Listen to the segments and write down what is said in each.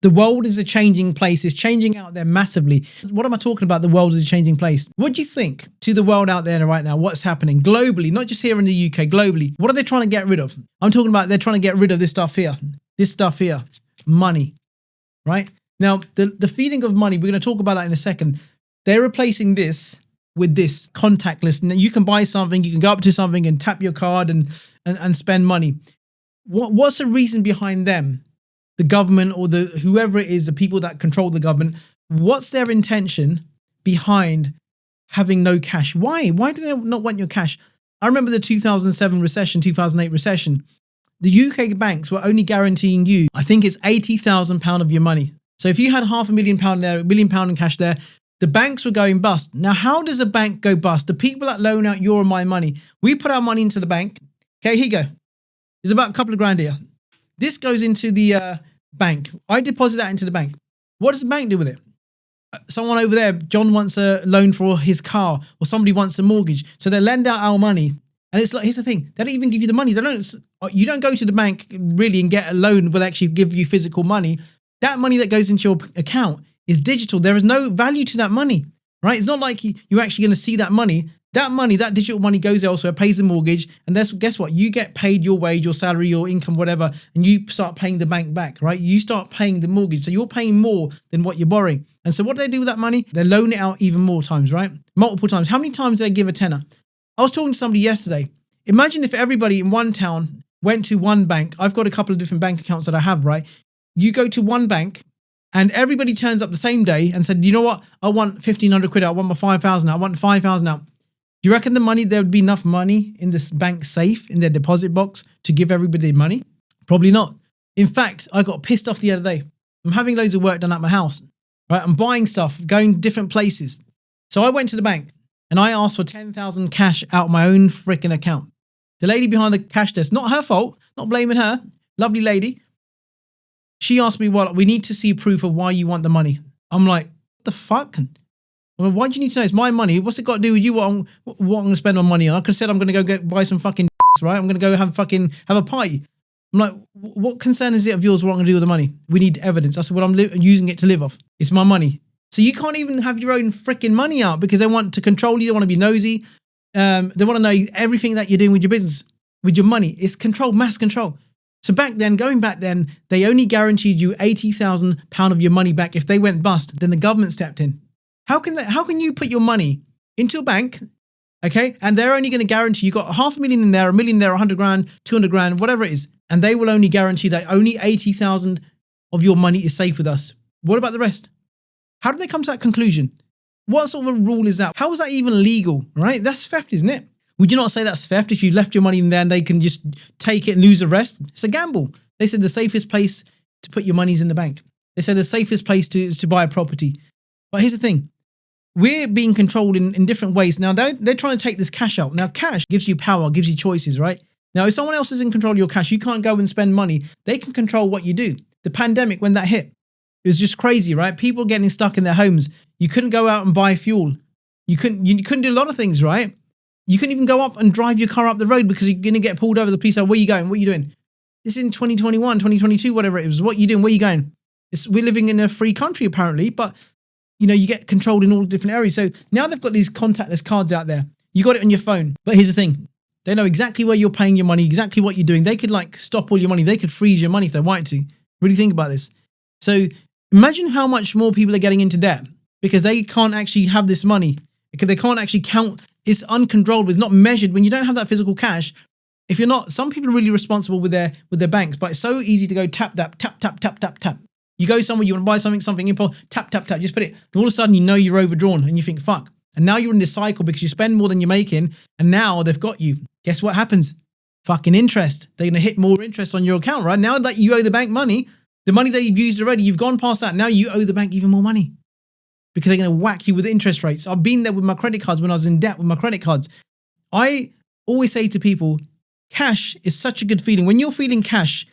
The world is a changing place. It's changing out there massively. What am I talking about? The world is a changing place. What do you think to the world out there right now? What's happening globally, not just here in the UK, globally? What are they trying to get rid of? I'm talking about they're trying to get rid of this stuff here. This stuff here. Money, right? Now, the feeling of money, we're going to talk about that in a second. They're replacing this with this contactless. And you can buy something, you can go up to something and tap your card and spend money. What's the reason behind them? The government or whoever it is, the people that control the government, what's their intention behind having no cash? Why? Why do they not want your cash? I remember the 2007 recession, 2008 recession. The UK banks were only guaranteeing you, I think it's £80,000 of your money. So if you had £500,000 there, £1 million in cash there, the banks were going bust. Now, how does a bank go bust? The people that loan out your and my money, we put our money into the bank. Okay, here you go. There's about a couple of grand here. This goes into the bank. I deposit that into the bank. What does the bank do with it? Someone over there, John wants a loan for his car, or somebody wants a mortgage. So they lend out our money. And it's like, here's the thing. They don't even give you the money. You don't go to the bank really and get a loan will actually give you physical money. That money that goes into your account is digital. There is no value to that money, right? It's not like you're actually going to see that money. That money, that digital money goes elsewhere, pays the mortgage, and guess what? You get paid your wage, your salary, your income, whatever, and you start paying the bank back, right? You start paying the mortgage. So you're paying more than what you're borrowing. And so what do they do with that money? They loan it out even more times, right? Multiple times. How many times do they give a tenner? I was talking to somebody yesterday. Imagine if everybody in one town went to one bank. I've got a couple of different bank accounts that I have, right? You go to one bank and everybody turns up the same day and said, you know what? I want 1,500 quid out. I want my 5,000 out. I want 5,000 out. Do you reckon there would be enough money in this bank safe, in their deposit box, to give everybody money? Probably not. In fact, I got pissed off the other day. I'm having loads of work done at my house, right? I'm buying stuff, going different places. So I went to the bank and I asked for 10,000 cash out of my own freaking account. The lady behind the cash desk, not her fault, not blaming her, lovely lady. She asked me, well, we need to see proof of why you want the money. I'm like, what the fuck? Well, why do you need to know? It's my money. What's it got to do with you? What I'm going to spend on money on? I could have said I'm going to go buy some fucking right? I'm going to go have a party. I'm like, what concern is it of yours what I'm going to do with the money? We need evidence. That's what I'm using it to live off. It's my money. So you can't even have your own freaking money out because they want to control you. They want to be nosy. They want to know everything that you're doing with your business, with your money. It's control, mass control. So going back then, they only guaranteed you £80,000 of your money back if they went bust. Then the government stepped in. How can you put your money into a bank, okay? And they're only going to guarantee you got 500,000 in there, 1 million there, 100 grand, 200 grand, whatever it is. And they will only guarantee that only 80,000 of your money is safe with us. What about the rest? How did they come to that conclusion? What sort of a rule is that? How is that even legal, right? That's theft, isn't it? Would you not say that's theft if you left your money in there and they can just take it and lose the rest? It's a gamble. They said the safest place to put your money is in the bank. They said the safest place is to buy a property. But here's the thing. We're being controlled in different ways. Now, they're trying to take this cash out. Now, cash gives you power, gives you choices, right? Now, if someone else is in control of your cash, you can't go and spend money. They can control what you do. The pandemic, when that hit, it was just crazy, right? People getting stuck in their homes. You couldn't go out and buy fuel. You couldn't do a lot of things, right? You couldn't even go up and drive your car up the road because you're going to get pulled over. The police are, where are you going? What are you doing? This is in 2021, 2022, whatever it was. What are you doing? Where are you going? We're living in a free country, apparently, but you get controlled in all different areas. So now they've got these contactless cards out there. You got it on your phone. But here's the thing. They know exactly where you're paying your money, exactly what you're doing. They could stop all your money. They could freeze your money if they wanted to. Really think about this. So imagine how much more people are getting into debt because they can't actually have this money. Because they can't actually count. It's uncontrollable. It's not measured. When you don't have that physical cash, if you're not, some people are really responsible with their banks, but it's so easy to go tap, tap, tap, tap, tap, tap, tap. You go somewhere, you want to buy something impulse, tap, tap, tap, just put it. And all of a sudden, you're overdrawn and you think, fuck. And now you're in this cycle because you spend more than you're making. And now they've got you. Guess what happens? Fucking interest. They're going to hit more interest on your account, right? Now that you owe the bank money, the money that you've used already, you've gone past that. Now you owe the bank even more money because they're going to whack you with interest rates. I've been there with my credit cards when I was in debt with my credit cards. I always say to people, cash is such a good feeling. When you're feeling cash,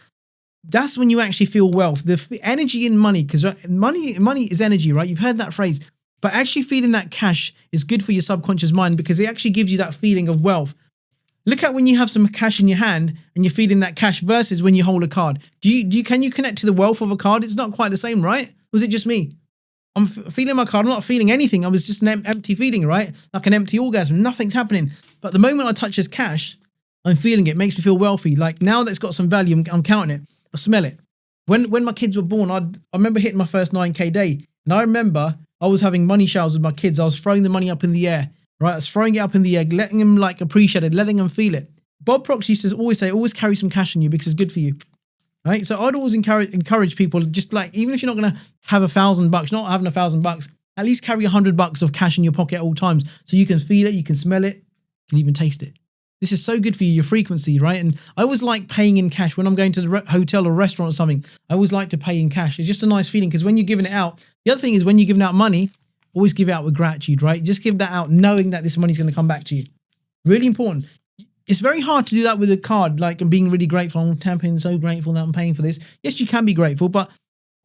that's when you actually feel wealth. The energy in money, because money is energy, right? You've heard that phrase. But actually feeling that cash is good for your subconscious mind because it actually gives you that feeling of wealth. Look at when you have some cash in your hand and you're feeling that cash versus when you hold a card. Can you connect to the wealth of a card? It's not quite the same, right? Was it just me? I'm feeling my card. I'm not feeling anything. I was just an empty feeling, right? Like an empty orgasm. Nothing's happening. But the moment I touch this cash, I'm feeling it. It makes me feel wealthy. Like now that it's got some value, I'm counting it. I smell it. When my kids were born, I remember hitting my first 9K day. And I remember I was having money showers with my kids. I was throwing the money up in the air, right? I was throwing it up in the air, letting them like appreciate it, letting them feel it. Bob Proctor used to always say, always carry some cash in you because it's good for you. Right? So I'd always encourage people, just like, even if you're not going to have $1,000, not having $1,000, at least carry $100 of cash in your pocket at all times. So you can feel it, you can smell it, you can even taste it. This is so good for you, your frequency, right? And I always like paying in cash when I'm going to the hotel or restaurant or something. I always like to pay in cash. It's just a nice feeling because when you're giving it out, the other thing is when you're giving out money, always give it out with gratitude, right? Just give that out knowing that this money's going to come back to you. Really important. It's very hard to do that with a card, like and being really grateful. I'm tapping, so grateful that I'm paying for this. Yes, you can be grateful, but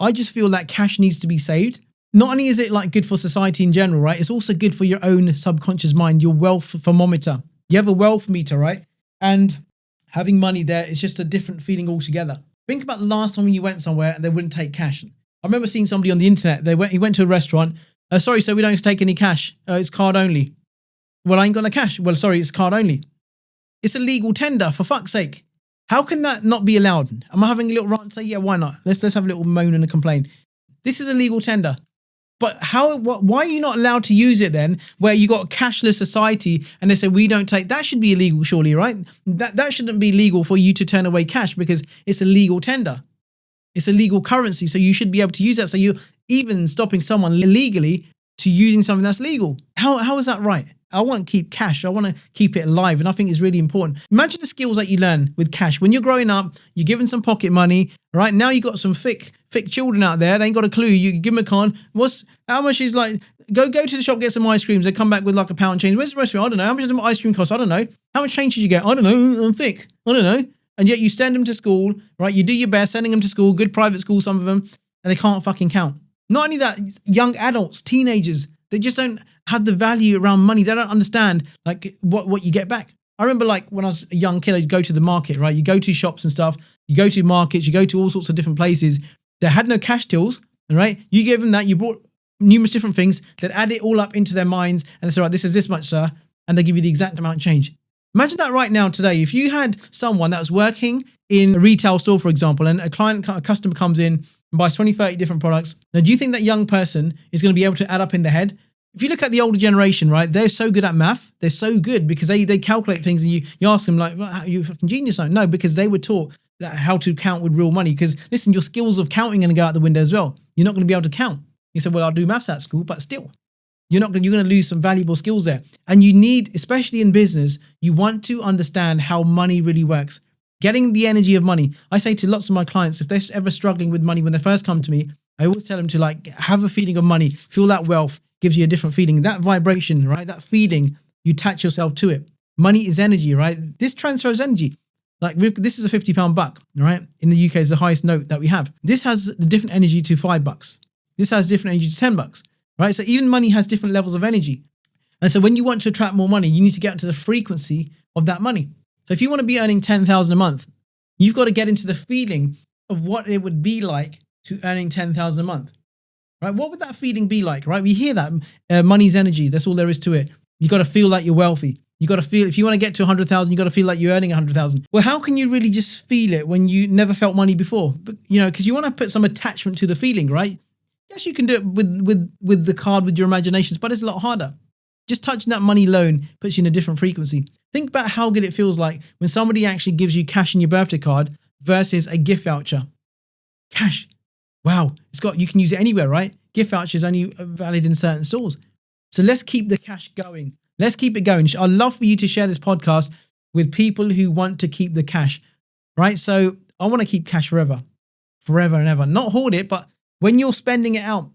I just feel that cash needs to be saved. Not only is it like good for society in general, right? It's also good for your own subconscious mind, your wealth thermometer. You have a wealth meter, right? And having money there is just a different feeling altogether. Think about the last time when you went somewhere and they wouldn't take cash. I remember seeing somebody on the internet. He went to a restaurant. Sorry, so we don't take any cash. It's card only. Well, I ain't got no cash. Well, sorry, it's card only. It's a legal tender, for fuck's sake. How can that not be allowed? Am I having a little rant and say, yeah, why not? Let's have a little moan and a complaint. This is a legal tender. But why are you not allowed to use it then, where you got a cashless society and they say we don't take, that should be illegal surely, right? That shouldn't be legal for you to turn away cash because it's a legal tender. It's a legal currency, so you should be able to use that. So you're even stopping someone illegally to using something that's legal. How is that right? I want to keep cash. I want to keep it alive. And I think it's really important. Imagine the skills that you learn with cash. When you're growing up, you're given some pocket money, right? Now you got some thick children out there. They ain't got a clue. You give them a con. How much is like, go to the shop, get some ice creams. They come back with like a pound change. Where's the rest of it? I don't know. How much does the ice cream cost? I don't know. How much change did you get? I don't know. I'm thick. I don't know. And yet you send them to school, right? You do your best, sending them to school, good private school, some of them, and they can't fucking count. Not only that, young adults, teenagers, they just don't have the value around money. They don't understand like what you get back. I remember like when I was a young kid, I'd go to the market, right? You go to shops and stuff. You go to markets. You go to all sorts of different places. They had no cash tills, right? You gave them that. You bought numerous different things. They'd add it all up into their minds and they say, right, this is this much, sir. And they give you the exact amount of change. Imagine that right now today. If you had someone that was working in a retail store, for example, and a customer comes in and buys 20, 30 different products. Now, do you think that young person is going to be able to add up in their head? If you look at the older generation, right, they're so good at math. They're so good because they calculate things and you ask them like, well, are you a fucking genius? No, because they were taught that how to count with real money. Because listen, your skills of counting are going to go out the window as well. You're not going to be able to count. You said, well, I'll do maths at school, but still. You're going to lose some valuable skills there. And you need, especially in business, you want to understand how money really works. Getting the energy of money. I say to lots of my clients, if they're ever struggling with money when they first come to me, I always tell them to like have a feeling of money, feel that wealth, gives you a different feeling. That vibration, right? That feeling, you attach yourself to it. Money is energy, right? This transfers energy. Like this is a £50 buck, right? In the UK is the highest note that we have. This has the different energy to $5. This has different energy to $10, right? So even money has different levels of energy. And so when you want to attract more money, you need to get into the frequency of that money. So if you want to be earning $10,000 a month, you've got to get into the feeling of what it would be like to earning $10,000 a month, right? What would that feeling be like, right? We hear that money's energy. That's all there is to it. You got to feel like you're wealthy. You got to feel, if you want to get to 100,000, you got to feel like you're earning 100,000. Well, how can you really just feel it when you never felt money before? But, because you want to put some attachment to the feeling, right? Yes, you can do it with the card, with your imaginations, but it's a lot harder. Just touching that money loan puts you in a different frequency. Think about how good it feels like when somebody actually gives you cash in your birthday card versus a gift voucher. Cash. Wow. You can use it anywhere, right? Gift vouchers only valid in certain stores. So let's keep the cash going. Let's keep it going. I'd love for you to share this podcast with people who want to keep the cash, right? So I want to keep cash forever and ever. Not hoard it, but when you're spending it out,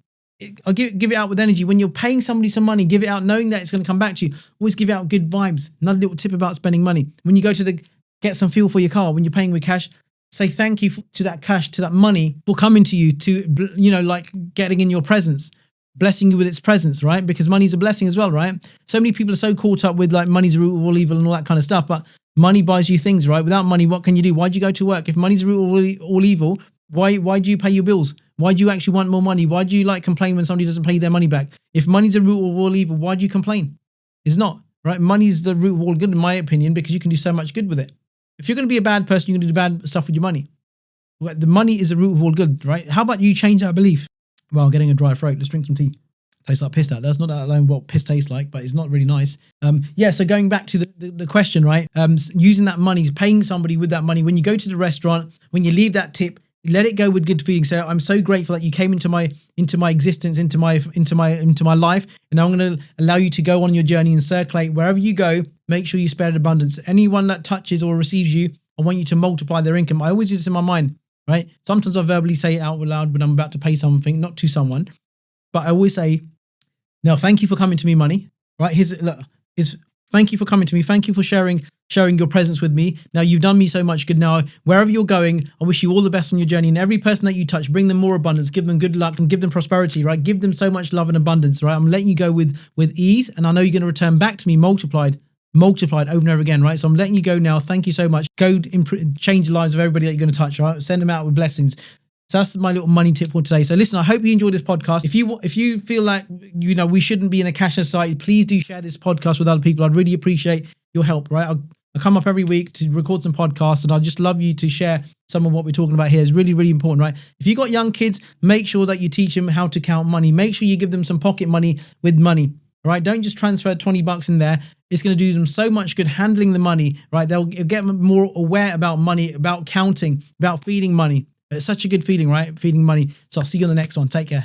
I'll give it out with energy. When you're paying somebody some money, give it out knowing that it's going to come back to you. Always give out good vibes. Another little tip about spending money. When you go to get some fuel for your car, when you're paying with cash, say thank you to that cash, to that money for coming to you, to, like getting in your presence, blessing you with its presence, right? Because money's a blessing as well, right? So many people are so caught up with like money's the root of all evil and all that kind of stuff. But Money buys you things, right? Without money, what can you do? Why do you go to work? If money's the root of all evil, why do you pay your bills? Why do you actually want more money? Why do you like complain when somebody doesn't pay you their money back? If money's the root of all evil, why do you complain? It's not, right? Money's the root of all good, in my opinion, because you can do so much good with it. If you're going to be a bad person, you're going to do bad stuff with your money. Well, the money is the root of all good, right? How about you change that belief? Well, getting a dry throat. Let's drink some tea. Tastes like piss. That's not that alone what piss tastes like, but it's not really nice. So going back to the question, right? Using that money, paying somebody with that money. When you go to the restaurant, when you leave that tip, let it go with good feelings. So I'm so grateful that you came into my existence, into my life, and now I'm going to allow you to go on your journey and circulate wherever you go. Make sure you spread abundance. Anyone that touches or receives you, I want you to multiply their income. I always do this in my mind, right? Sometimes I verbally say it out loud when I'm about to pay something, not to someone, but I always say, now, thank you for coming to me, money. Right? Thank you for coming to me. Thank you for sharing your presence with me. Now, you've done me so much good. Now, wherever you're going, I wish you all the best on your journey. And every person that you touch, bring them more abundance, give them good luck, and give them prosperity. Right? Give them so much love and abundance. Right? I'm letting you go with ease, and I know you're going to return back to me multiplied over and over again. Right? So I'm letting you go now. Thank you so much. Go change the lives of everybody that you're going to touch. Right? Send them out with blessings. So that's my little money tip for today. So listen, I hope you enjoyed this podcast. If you feel like, we shouldn't be in a cashless society, please do share this podcast with other people. I'd really appreciate your help, right? I come up every week to record some podcasts, and I'd just love you to share some of what we're talking about here. It's really, really important, right? If you've got young kids, make sure that you teach them how to count money. Make sure you give them some pocket money with money, right? Don't just transfer $20 in there. It's going to do them so much good handling the money, right? They'll get more aware about money, about counting, about feeding money. It's such a good feeling, right? Feeding money. So I'll see you on the next one. Take care.